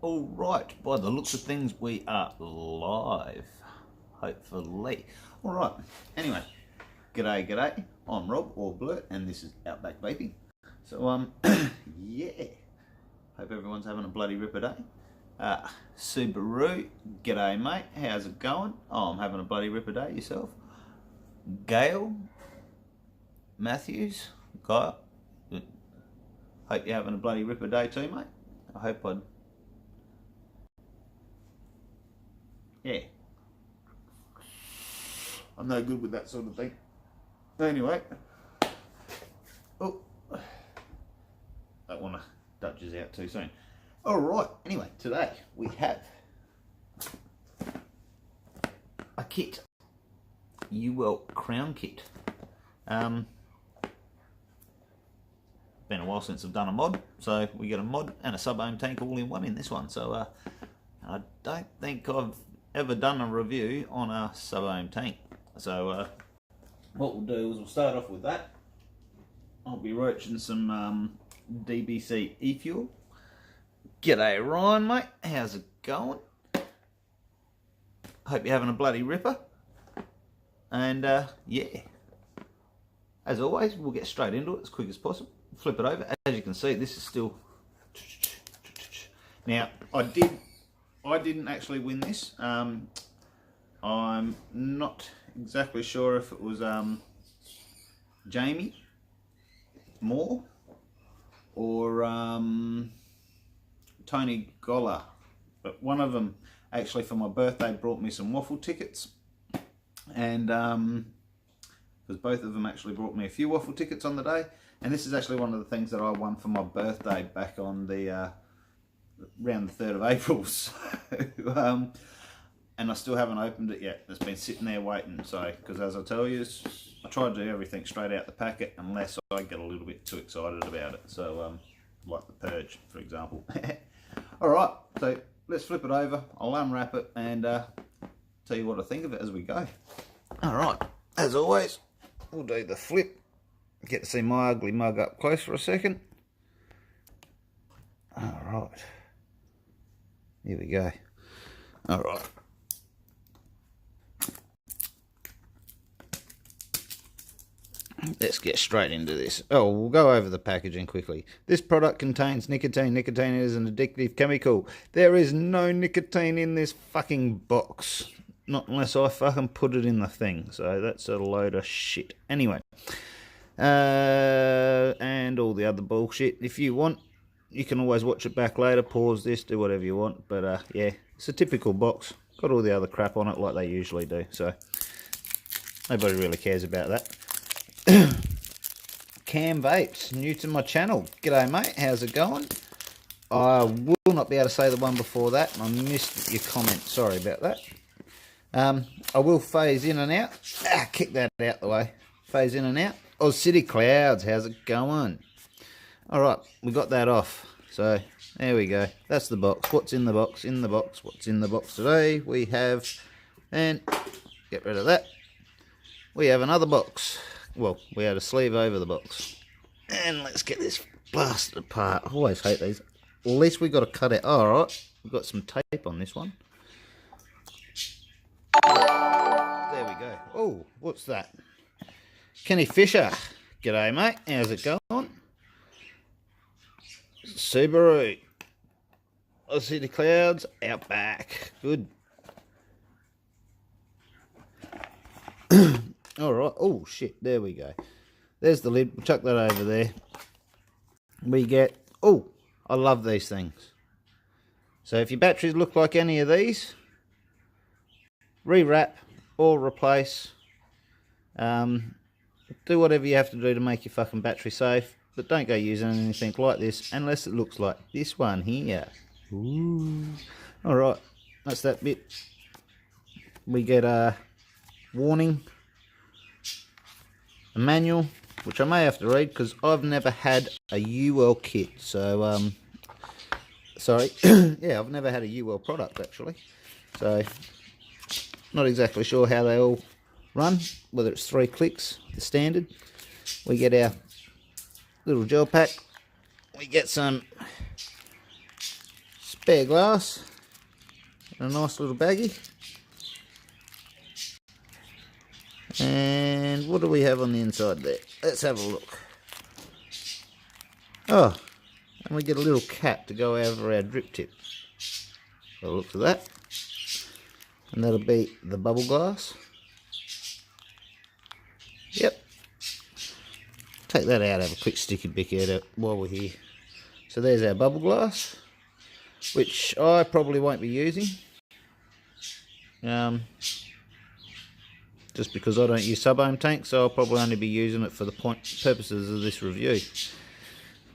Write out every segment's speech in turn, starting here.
All right, by the looks of things, we are live, hopefully. All right, anyway, g'day. I'm Rob, or Blurt, and this is Outback Vaping. So, yeah, hope everyone's having a bloody ripper day. Subaru, g'day, mate. How's it going? Oh, I'm having a bloody ripper day. Yourself? Gail, Matthews, Guy, hope you're having a bloody ripper day too, mate. I hope yeah, I'm no good with that sort of thing. Anyway, oh, don't want to Dutch us out too soon. All right, anyway, today we have a kit, Uwell crown kit. Been a while since I've done a mod, so we get a mod and a sub-ohm tank all in one in this one. So I don't think I've ever done a review on a sub-ohm tank. So what we'll do is we'll start off with that. I'll be roaching some DBC e-fuel. G'day Ryan, mate. How's it going? Hope you're having a bloody ripper. And yeah, as always, we'll get straight into it as quick as possible. Flip it over. As you can see, this is still. Now, I didn't actually win this. I'm not exactly sure if it was Jamie Moore or Tony Goller, but one of them actually for my birthday brought me some waffle tickets, and because both of them actually brought me a few waffle tickets on the day, and this is actually one of the things that I won for my birthday back on the around the 3rd of April. So, and I still haven't opened it yet. It's been sitting there waiting. So, because as I tell you, I try to do everything straight out the packet unless I get a little bit too excited about it. So, like the Purge, for example. All right, so let's flip it over. I'll unwrap it and tell you what I think of it as we go. All right, as always, we'll do the flip. Get to see my ugly mug up close for a second. All right, here we go. All right. Let's get straight into this. Oh, we'll go over the packaging quickly. This product contains nicotine. Nicotine is an addictive chemical. There is no nicotine in this fucking box. Not unless I fucking put it in the thing. So that's a load of shit. Anyway. And all the other bullshit. If you want, you can always watch it back later. Pause this, do whatever you want. But yeah, it's a typical box. Got all the other crap on it like they usually do. So nobody really cares about that. Cam Vapes, new to my channel. G'day mate, how's it going? I will not be able to say the one before that. I missed your comment, sorry about that. I will phase in and out. Kick that out the way. Phase in and out. Oh, City Clouds, how's it going? Alright, we got that off. So, there we go. That's the box. What's in the box? In the box. What's in the box today? We have, and get rid of that. We have another box. Well, we had a sleeve over the box. And let's get this blasted apart. I always hate these. At least we got to cut it. Alright, we've got some tape on this one. There we go. Oh, what's that? Kenny Fisher. G'day, mate. How's it going? Subaru. I see the clouds. Outback. Good. Alright, oh shit, there we go. There's the lid, we'll chuck that over there. We get, oh, I love these things. So if your batteries look like any of these, rewrap or replace. Do whatever you have to do to make your fucking battery safe, but don't go using anything like this unless it looks like this one here. Ooh. Alright, that's that bit. We get a warning. A manual, which I may have to read because I've never had a Uwell kit. So, sorry, yeah, I've never had a Uwell product actually. So, not exactly sure how they all run, whether it's 3 clicks, the standard. We get our little gel pack. We get some Bare glass. And a nice little baggie. And what do we have on the inside there? Let's have a look. Oh, and we get a little cap to go over our drip tip. Have a look at that. And that'll be the bubble glass. Yep. Take that out, have a quick sticky bick at it while we're here. So there's our bubble glass, which I probably won't be using. Just because I don't use sub-ohm tanks, so I'll probably only be using it for the purposes of this review.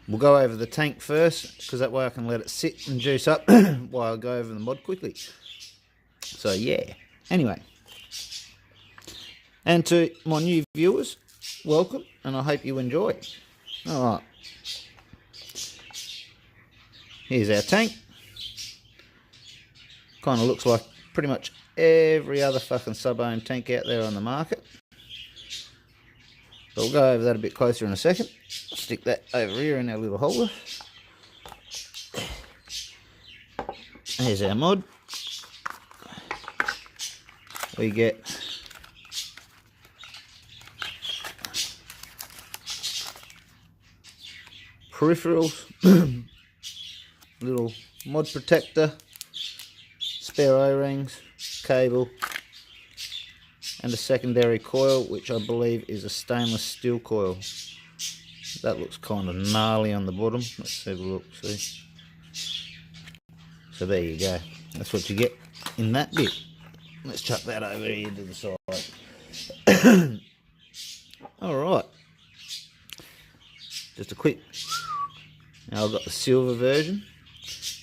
We'll go over the tank first, because that way I can let it sit and juice up while I go over the mod quickly. So yeah, anyway. And to my new viewers, welcome, and I hope you enjoy. Alright. Here's our tank. Kind of looks like pretty much every other fucking sub-ohm tank out there on the market. But we'll go over that a bit closer in a second. Stick that over here in our little holder. Here's our mod. We get peripherals, little mod protector, spare O-rings, cable, and a secondary coil, which I believe is a stainless steel coil. That looks kind of gnarly on the bottom. Let's have a look, see. So there you go. That's what you get in that bit. Let's chuck that over here to the side. Alright. Just a quick. Now I've got the silver version.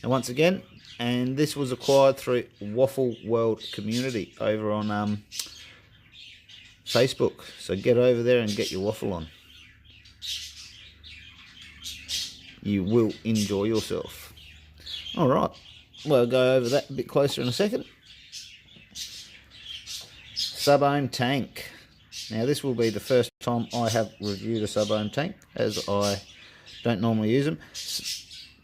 And once again, and this was acquired through Waffle World Community over on Facebook. So get over there and get your waffle on. You will enjoy yourself. Alright, well, I'll go over that a bit closer in a second. Sub-ohm tank. Now this will be the first time I have reviewed a sub-ohm tank, as I don't normally use them.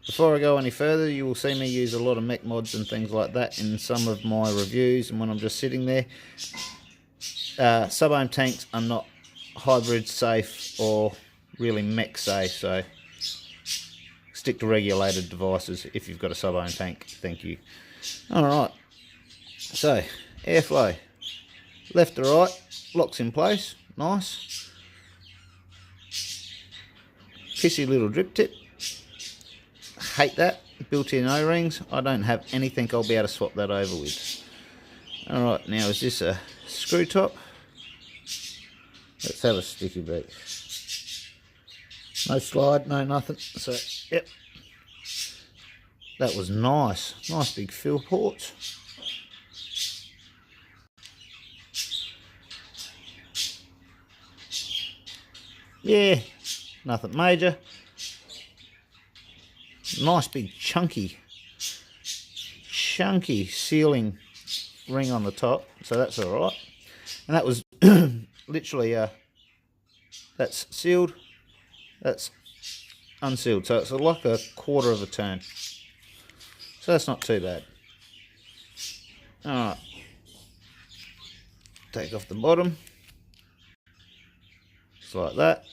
Before I go any further, you will see me use a lot of mech mods and things like that in some of my reviews, and when I'm just sitting there. Sub-ohm tanks are not hybrid safe or really mech safe, so stick to regulated devices if you've got a sub-ohm tank. Thank you. Alright, so airflow left to right, locks in place, nice. Pissy little drip tip. Hate that. Built-in O-rings. I don't have anything I'll be able to swap that over with. Alright, now is this a screw top? Let's have a sticky beak. No slide, no nothing. So, yep. That was nice. Nice big fill ports. Yeah, nothing major. Nice big chunky sealing ring on the top, so that's alright. And that was literally that's sealed, that's unsealed, so it's like a quarter of a turn, so that's not too bad. Alright, take off the bottom just like that.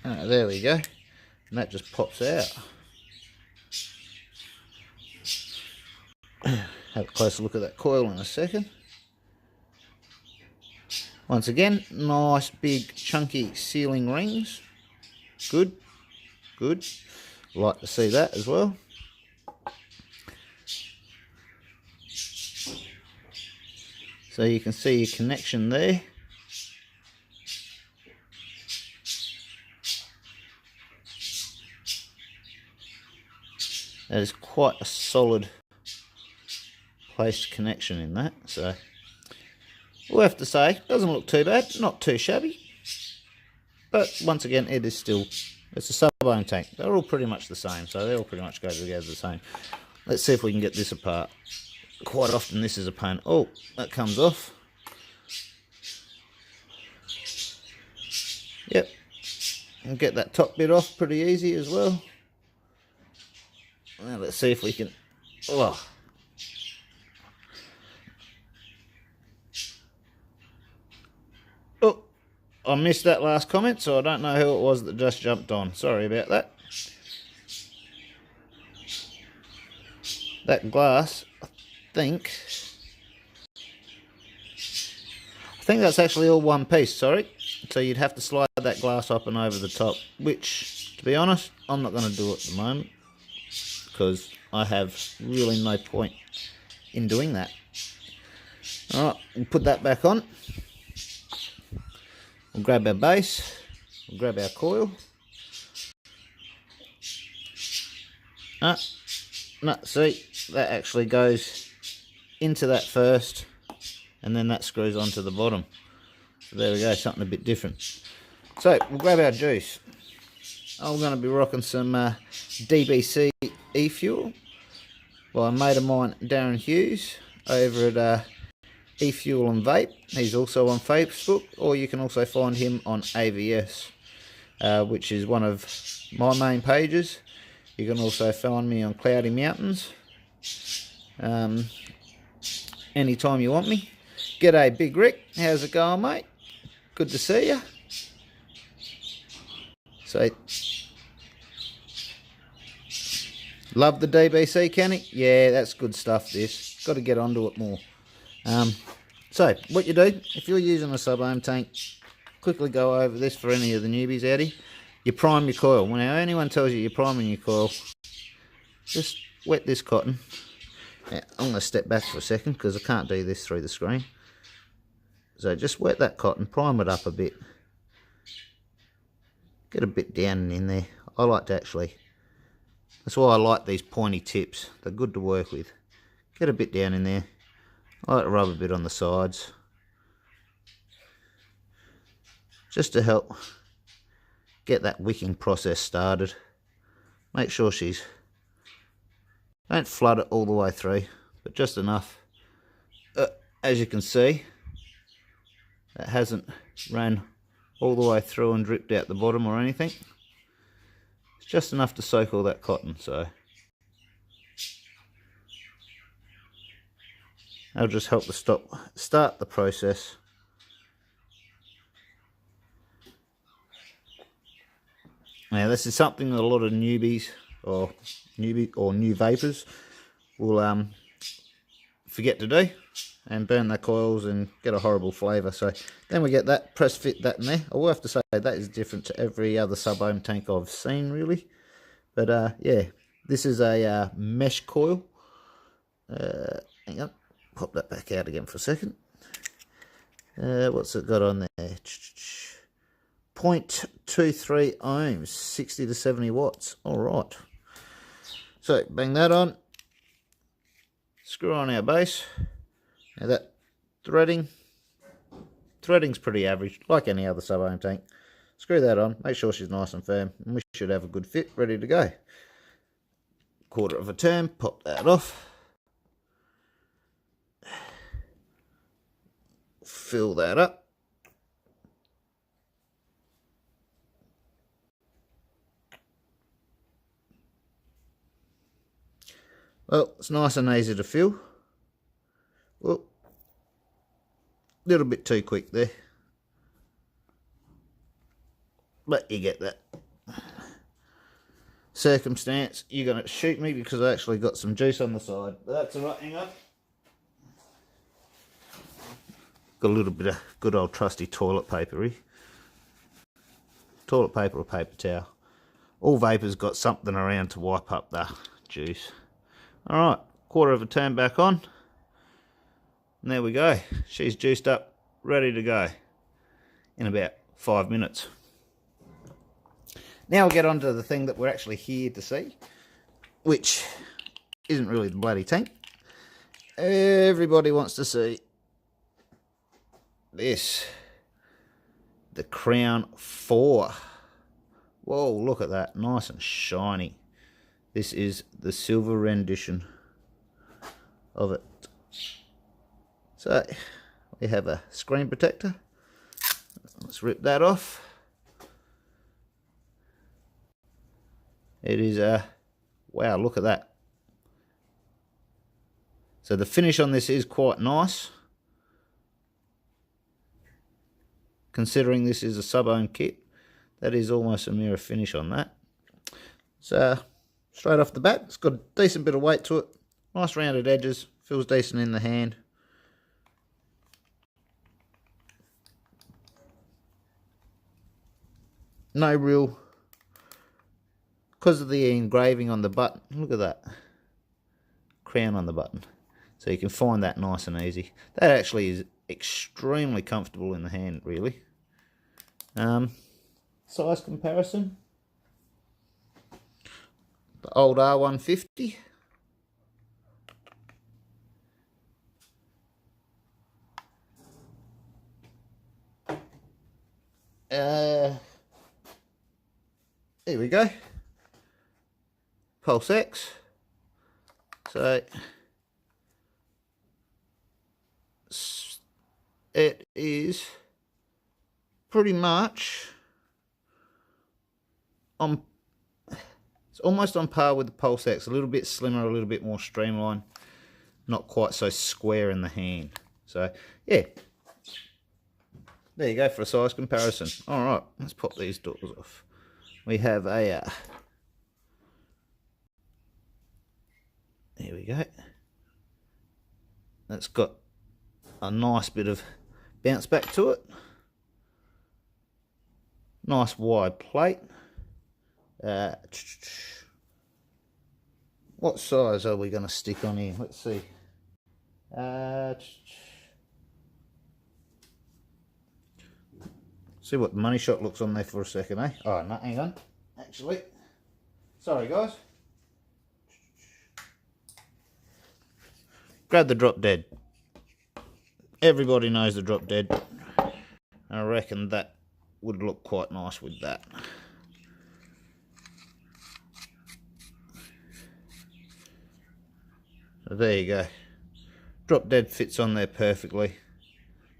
There we go, and that just pops out. Have a closer look at that coil in a second. Once again, nice big chunky sealing rings. Good, good. Like to see that as well. So you can see your connection there. That is quite a solid placed connection in that, so we'll have to say, doesn't look too bad, not too shabby, but once again, it is still, it's a sub-ohm tank. They're all pretty much the same, so they all pretty much go together the same. Let's see if we can get this apart. Quite often this is a pain. Oh, that comes off. Yep, and get that top bit off pretty easy as well. Now let's see if we can. Oh, oh, I missed that last comment, so I don't know who it was that just jumped on. Sorry about that. That glass, I think that's actually all one piece, sorry. So you'd have to slide that glass up and over the top, which, to be honest, I'm not going to do at the moment, because I have really no point in doing that. Alright, we'll put that back on. We'll grab our base, we'll grab our coil. No, see, that actually goes into that first, and then that screws onto the bottom. So there we go, something a bit different. So we'll grab our juice. I'm going to be rocking some DBC e-fuel by a mate of mine, Darren Hughes, over at e-fuel and vape. He's also on Facebook, or you can also find him on AVS, which is one of my main pages. You can also find me on Cloudy Mountains anytime you want me. G'day Big Rick, how's it going, mate? Good to see you. So, love the DBC, Kenny? Yeah, that's good stuff, this. Got to get onto it more. So, what you do, if you're using a sub-ohm tank, quickly go over this for any of the newbies out here. You prime your coil. When anyone tells you you're priming your coil, just wet this cotton. Now, I'm going to step back for a second because I can't do this through the screen. So just wet that cotton, prime it up a bit. Get a bit down in there. I like to actually, that's why I like these pointy tips. They're good to work with. Get a bit down in there. I like to rub a bit on the sides, just to help get that wicking process started. Make sure don't flood it all the way through, but just enough. As you can see, it hasn't ran all the way through and dripped out the bottom or anything. It's just enough to soak all that cotton, so that'll just help to start the process. Now this is something that a lot of newbies or new vapors will forget to do, and burn their coils and get a horrible flavour. So then we get that, press fit that in there. I will have to say that is different to every other sub-ohm tank I've seen, really. But yeah, this is a mesh coil. Hang on, pop that back out again for a second. What's it got on there? 0.23 ohms, 60 to 70 watts. Alright. So bang that on. Screw on our base. Now that threading's pretty average, like any other sub-ohm tank. Screw that on, make sure she's nice and firm, and we should have a good fit ready to go. Quarter of a turn, pop that off. Fill that up. Well, it's nice and easy to fill. Well, a little bit too quick there, but you get that. Circumstance, you're going to shoot me because I actually got some juice on the side, but that's alright. Hang on. Got a little bit of good old trusty toilet paper or paper towel. All vapors got something around to wipe up the juice. Alright, quarter of a turn back on. And there we go. She's juiced up, ready to go in about 5 minutes. Now we'll get on to the thing that we're actually here to see, which isn't really the bloody tank. Everybody wants to see this. The Crown 4. Whoa, look at that. Nice and shiny. This is the silver rendition of it. So we have a screen protector. Let's rip that off. It is wow, look at that. So the finish on this is quite nice, considering this is a sub-owned kit. That is almost a mirror finish on that. So straight off the bat, it's got a decent bit of weight to it. Nice rounded edges, feels decent in the hand. No real, because of the engraving on the button, look at that crown on the button, so you can find that nice and easy. That actually is extremely comfortable in the hand, really. Size comparison, the old R150 here we go, Pulse X. So it is pretty much on, it's almost on par with the Pulse X, a little bit slimmer, a little bit more streamlined, not quite so square in the hand. So yeah, there you go for a size comparison. All right, let's pop these doors off. We have a here we go. That's got a nice bit of bounce back to it. Nice wide plate. What size are we going to stick on here? Let's see. See what the money shot looks on there for a second, eh? Oh, no, hang on. Actually, sorry guys. Grab the drop dead. Everybody knows the drop dead. I reckon that would look quite nice with that. So there you go. Drop dead fits on there perfectly.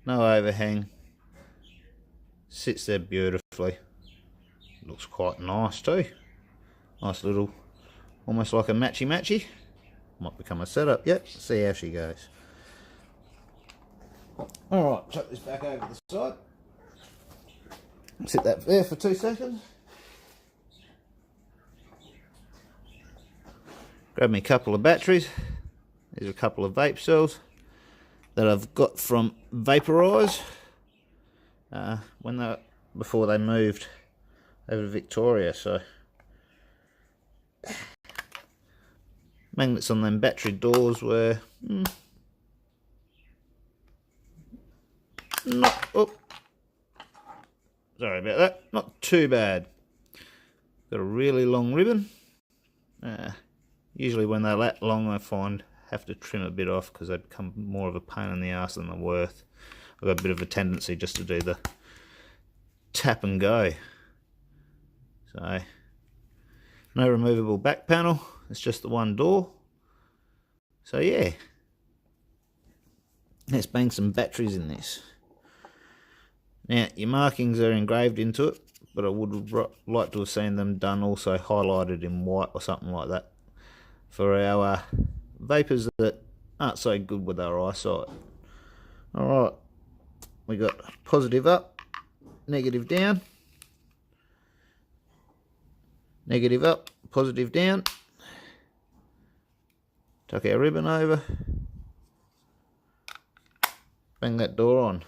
No overhang. Sits there beautifully. Looks quite nice too. Nice little, almost like a matchy. Might become a setup yet. See how she goes. Alright, chuck this back over the side. Sit that there for 2 seconds. Grab me a couple of batteries. These are a couple of vape cells that I've got from Vaporize before they moved over to Victoria. So magnets on them battery doors were sorry about that, not too bad. Got a really long ribbon. Usually when they're that long, I find have to trim a bit off because they become more of a pain in the ass than they're worth. I've got a bit of a tendency just to do the tap and go. So no removable back panel, it's just the one door. So yeah, let's bang some batteries in this. Now your markings are engraved into it, but I would like to have seen them done also highlighted in white or something like that for our vapors that aren't so good with our eyesight. Alright, we got positive up, negative down, negative up, positive down. Tuck our ribbon over, bang that door on,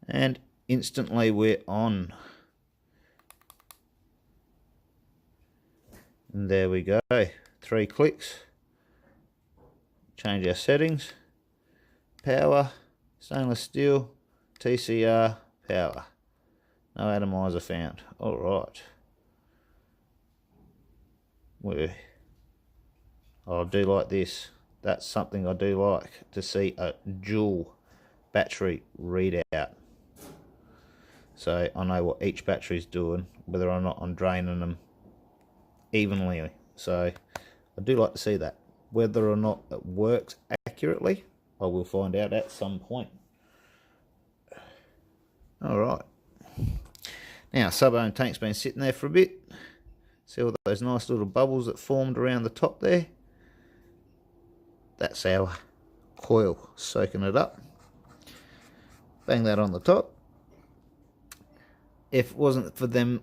and instantly we're on. And there we go, 3 clicks. Change our settings. Power, stainless steel, TCR, power. No atomizer found. Alright. I do like this. That's something I do like, to see a dual battery readout. So I know what each battery's doing, whether or not I'm draining them evenly. So I do like to see that. Whether or not it works accurately, I will find out at some point. Alright. Now, sub-ohm tank's been sitting there for a bit. See all those nice little bubbles that formed around the top there? That's our coil soaking it up. Bang that on the top. If it wasn't for them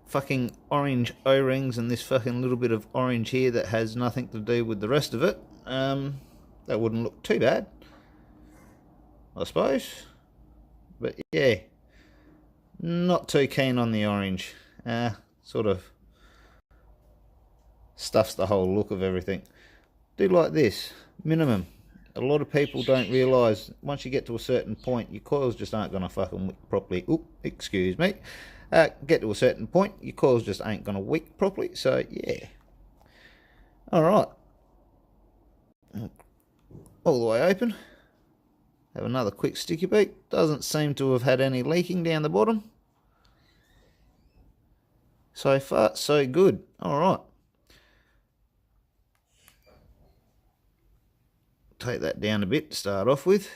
fucking orange O-rings and this fucking little bit of orange here that has nothing to do with the rest of it, that wouldn't look too bad, I suppose. But yeah, not too keen on the orange. Sort of stuffs the whole look of everything. Do like this, minimum. A lot of people don't realise once you get to a certain point, your coils just aren't going to fucking wick properly. Oop, excuse me. Get to a certain point, your coils just ain't going to wick properly. So yeah. Alright. All the way open. Have another quick sticky beak. Doesn't seem to have had any leaking down the bottom. So far, so good. Alright. Take that down a bit to start off with.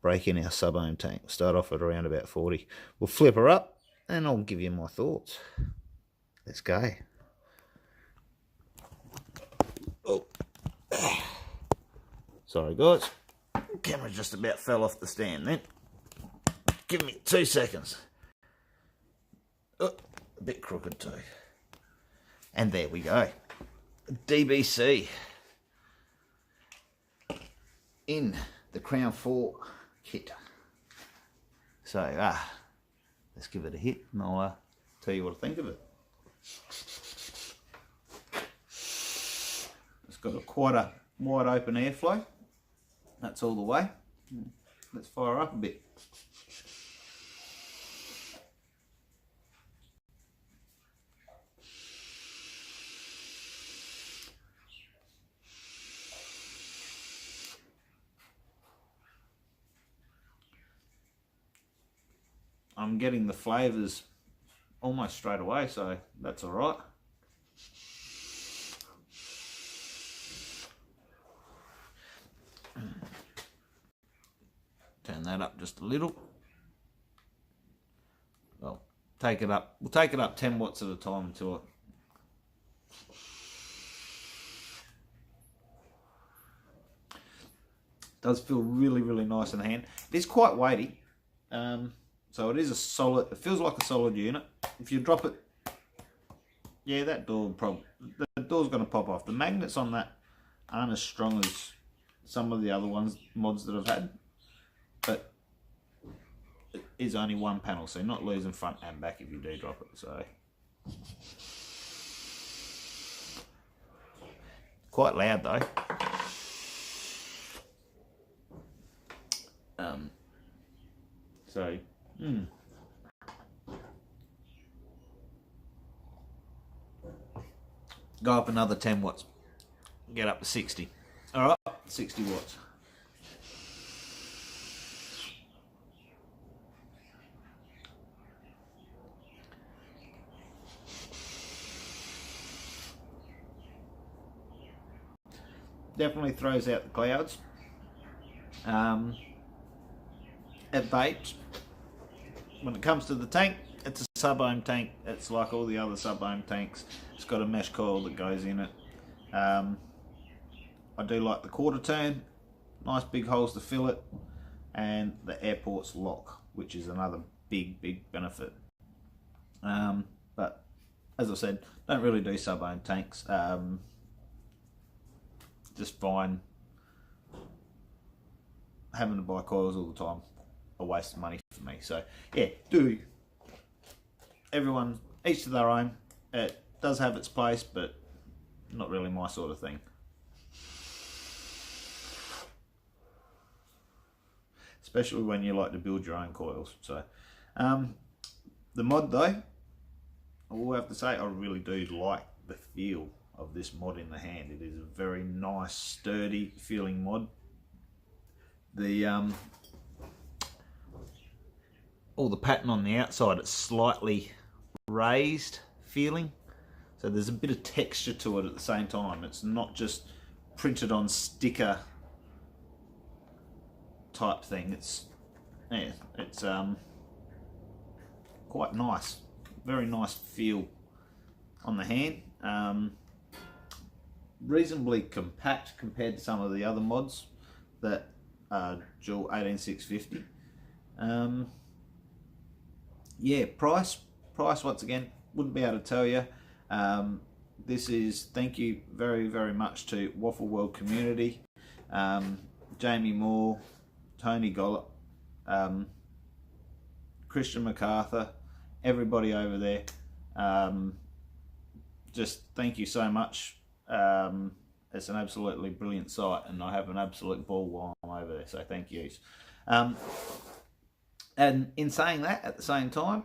Break in our sub-ohm tank. Start off at around about 40. We'll flip her up and I'll give you my thoughts. Let's go. Oh. Sorry guys. Camera just about fell off the stand then. Give me 2 seconds. Oh, a bit crooked too. And there we go. DBC in the Crown 4 kit. So, let's give it a hit and I'll tell you what I think of it. It's got quite a wide open airflow. That's all the way. Let's fire up a bit. I'm getting the flavours almost straight away, so that's alright. Turn that up just a little. Well, take it up. We'll take it up 10 watts at a time until it. Does feel really, really nice in the hand. It is quite weighty. So it is a solid, it feels like a solid unit. If you drop it, yeah, that door the door's going to pop off. The magnets on that aren't as strong as some of the other mods that I've had, but it is only one panel, so you're not losing front and back if you do drop it. So quite loud though. Go up another 10 watts. Get up to 60. Alright, 60 watts. Definitely throws out the clouds. It vapes. When it comes to the tank, it's a sub-ohm tank. It's like all the other sub-ohm tanks. It's got a mesh coil that goes in it. I do like the quarter turn. Nice big holes to fill it. And the air ports lock, which is another big benefit. But as I said, don't really do sub-ohm tanks. Just find having to buy coils all the time a waste of money for me. So yeah, do everyone each to their own. It does have its place, but not really my sort of thing. Especially when you like to build your own coils. So the mod though, I will have to say I really do like the feel of this mod in the hand. It is a very nice sturdy feeling mod. The all the pattern on the outside, it's slightly raised feeling, so there's a bit of texture to it at the same time. It's not just printed on sticker type thing. It's quite nice, very nice feel on the hand. Reasonably compact compared to some of the other mods that are dual 18650. Yeah, price once again, wouldn't be able to tell you. This is thank you very, very much to Waffle World community, Jamie Moore, Tony Gollop, Christian MacArthur, everybody over there. Just thank you so much. It's an absolutely brilliant site, and I have an absolute ball while I'm over there, so thank yous. And in saying that, at the same time,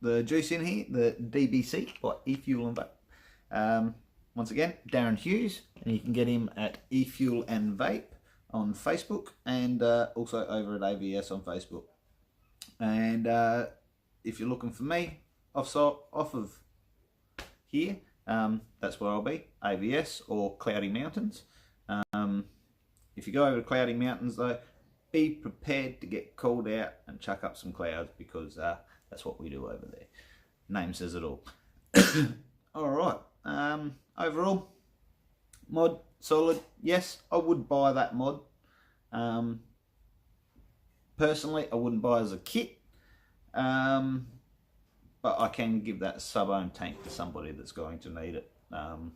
the juice in here, the DBC by eFuel and Vape. Once again, Darren Hughes, and you can get him at eFuel and Vape on Facebook, and also over at AVS on Facebook. And if you're looking for me off of here, that's where I'll be, AVS or Cloudy Mountains. If you go over to Cloudy Mountains though, be prepared to get called out and chuck up some clouds, because that's what we do over there. Name says it all. Alright, overall, mod, solid. Yes, I would buy that mod. Personally, I wouldn't buy it as a kit. But I can give that sub-ohm tank to somebody that's going to need it. I'm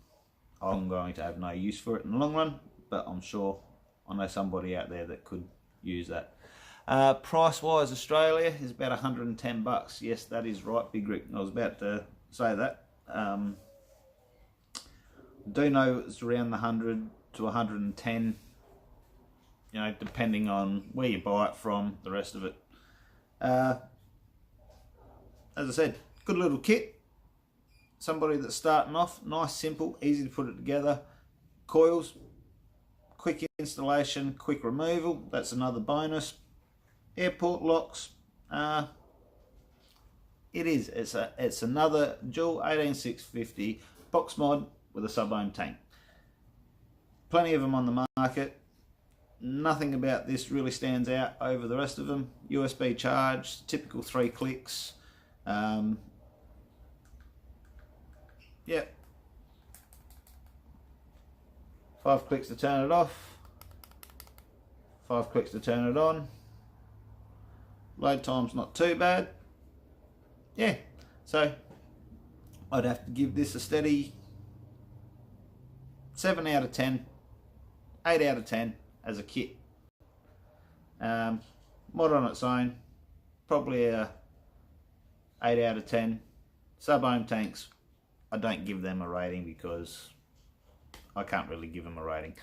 going to have no use for it in the long run, but I'm sure I know somebody out there that could use that. Price wise, Australia is about 110 bucks. Yes, that is right, Big Rick. I was about to say that. Do know it's around the 100 to 110, you know, depending on where you buy it from, the rest of it. As I said, good little kit. Somebody that's starting off, nice, simple, easy to put it together. Coils, quick installation, quick removal, that's another bonus. Airport locks, it's another dual 18650 box mod with a sub-ohm tank. Plenty of them on the market. Nothing about this really stands out over the rest of them. USB charge, typical 3 clicks. Yep. 5 clicks to turn it off. 5 clicks to turn it on. Load time's not too bad. Yeah, so I'd have to give this a steady 7 out of 10, 8 out of 10 as a kit. Mod on its own, probably a 8 out of 10. Sub-ohm tanks, I don't give them a rating because I can't really give them a rating.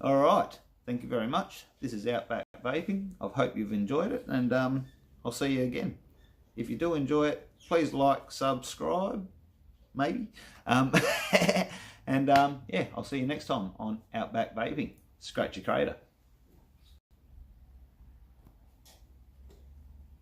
Alright, thank you very much. This is Outback Vaping. I hope you've enjoyed it, and I'll see you again. If you do enjoy it, please like, subscribe, maybe. And yeah, I'll see you next time on Outback Vaping. Scratch your crater.